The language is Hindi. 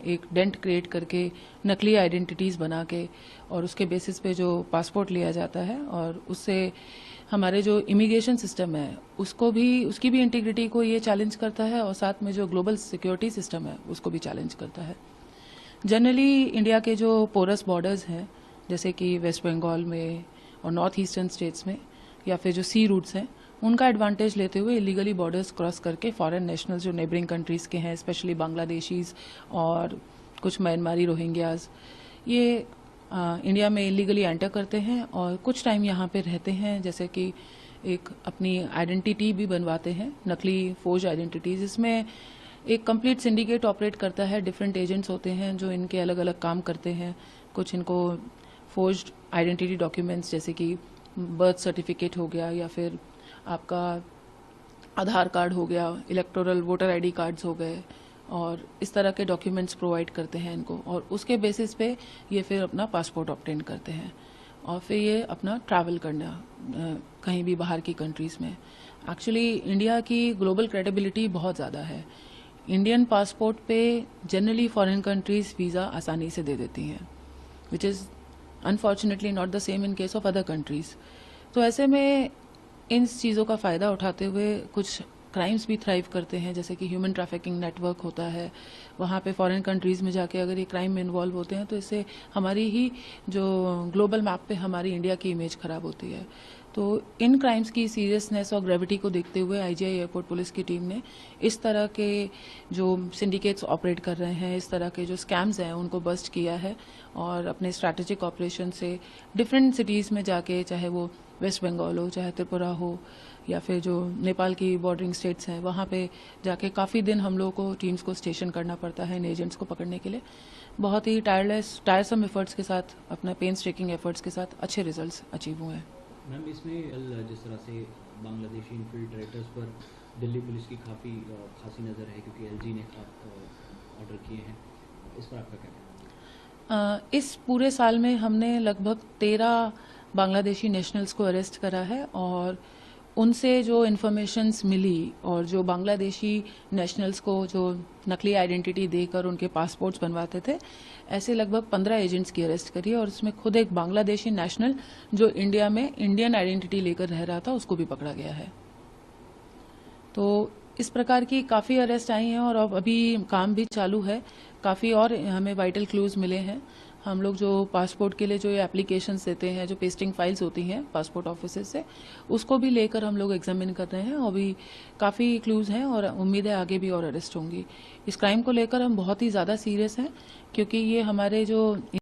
एक डेंट क्रिएट करके नकली आइडेंटिटीज़ बना के और उसके बेसिस पे जो पासपोर्ट लिया जाता है और उससे हमारे जो इमिग्रेशन सिस्टम है उसकी भी इंटीग्रिटी को ये चैलेंज करता है और साथ में जो ग्लोबल सिक्योरिटी सिस्टम है उसको भी चैलेंज करता है। जनरली इंडिया के जो पोरस बॉर्डर्स हैं जैसे कि वेस्ट बंगाल में और नॉर्थ ईस्टर्न स्टेट्स में या फिर जो सी रूट्स हैं उनका एडवांटेज लेते हुए इलीगली बॉर्डर्स क्रॉस करके फॉरेन नेशनल्स जो नेबरिंग कंट्रीज़ के हैं स्पेशली बांग्लादेशीज़ और कुछ म्यांमारी रोहिंग्याज ये इंडिया में इलीगली एंटर करते हैं और कुछ टाइम यहाँ पे रहते हैं, जैसे कि एक अपनी आइडेंटिटी भी बनवाते हैं, नकली फोर्ज आइडेंटिटीज। इसमें एक कंप्लीट सिंडिकेट ऑपरेट करता है, डिफरेंट एजेंट्स होते हैं जो इनके अलग अलग काम करते हैं। कुछ इनको फोर्ज्ड आइडेंटिटी डॉक्यूमेंट्स जैसे कि बर्थ सर्टिफिकेट हो गया या फिर आपका आधार कार्ड हो गया, इलेक्टोरल वोटर आईडी कार्ड्स हो गए और इस तरह के डॉक्यूमेंट्स प्रोवाइड करते हैं इनको और उसके बेसिस पे ये फिर अपना पासपोर्ट ऑब्टेन करते हैं और फिर ये अपना ट्रैवल करना कहीं भी बाहर की कंट्रीज़ में। एक्चुअली इंडिया की ग्लोबल क्रेडिबिलिटी बहुत ज़्यादा है। इंडियन पासपोर्ट पे जनरली फॉरेन कंट्रीज़ वीज़ा आसानी से दे देती हैं, which is unfortunately not the same in case of other countries. तो ऐसे में इन चीज़ों का फ़ायदा उठाते हुए कुछ क्राइम्स भी थ्राइव करते हैं, जैसे कि ह्यूमन ट्रैफिकिंग नेटवर्क होता है। वहाँ पे फॉरेन कंट्रीज़ में जाके अगर ये क्राइम में इन्वॉल्व होते हैं तो इससे हमारी ही जो ग्लोबल मैप पे हमारी इंडिया की इमेज ख़राब होती है। तो इन क्राइम्स की सीरियसनेस और ग्रेविटी को देखते हुए आईजीआई एयरपोर्ट पुलिस की टीम ने इस तरह के जो सिंडिकेट्स ऑपरेट कर रहे हैं, इस तरह के जो स्कैम्स हैं उनको बस्ट किया है और अपने स्ट्रैटेजिक ऑपरेशन से डिफरेंट सिटीज़ में जाके, चाहे वो वेस्ट बंगाल हो, चाहे त्रिपुरा हो या फिर जो नेपाल की बॉर्डरिंग स्टेट्स हैं, वहाँ पे जाके काफ़ी दिन हम लोगों को टीम्स को स्टेशन करना पड़ता है इन एजेंट्स को पकड़ने के लिए। बहुत ही टायरसम एफर्ट्स के साथ, अपना पेन्स टेकिंग एफर्ट्स के साथ अच्छे रिजल्ट्स अचीव हुए हैं। मैम, इसमें जिस तरह से बांग्लादेशी इन्फिल्ट्रेटर्स पर दिल्ली पुलिस की खासी नज़र है क्योंकि एलजी ने ऑर्डर किए हैं, इस पर आपका क्या कहना है? इस पूरे साल में हमने लगभग 13 बांग्लादेशी नेशनल्स को अरेस्ट करा है और उनसे जो इन्फॉर्मेशंस मिली और जो बांग्लादेशी नेशनल्स को जो नकली आइडेंटिटी देकर उनके पासपोर्ट्स बनवाते थे, ऐसे लगभग 15 एजेंट्स की अरेस्ट करी है और इसमें खुद एक बांग्लादेशी नेशनल जो इंडिया में इंडियन आइडेंटिटी लेकर रह रहा था उसको भी पकड़ा गया है। तो इस प्रकार की काफ़ी अरेस्ट आई हैं और अब अभी काम भी चालू है। काफ़ी और हमें वाइटल क्लूज मिले हैं। हम लोग जो पासपोर्ट के लिए जो ये एप्लीकेशंस देते हैं, जो पेस्टिंग फाइल्स होती हैं पासपोर्ट ऑफिस से, उसको भी लेकर हम लोग एग्जामिन कर रहे हैं और अभी काफ़ी क्लूज हैं और उम्मीद है आगे भी और अरेस्ट होंगी। इस क्राइम को लेकर हम बहुत ही ज़्यादा सीरियस हैं क्योंकि ये हमारे जो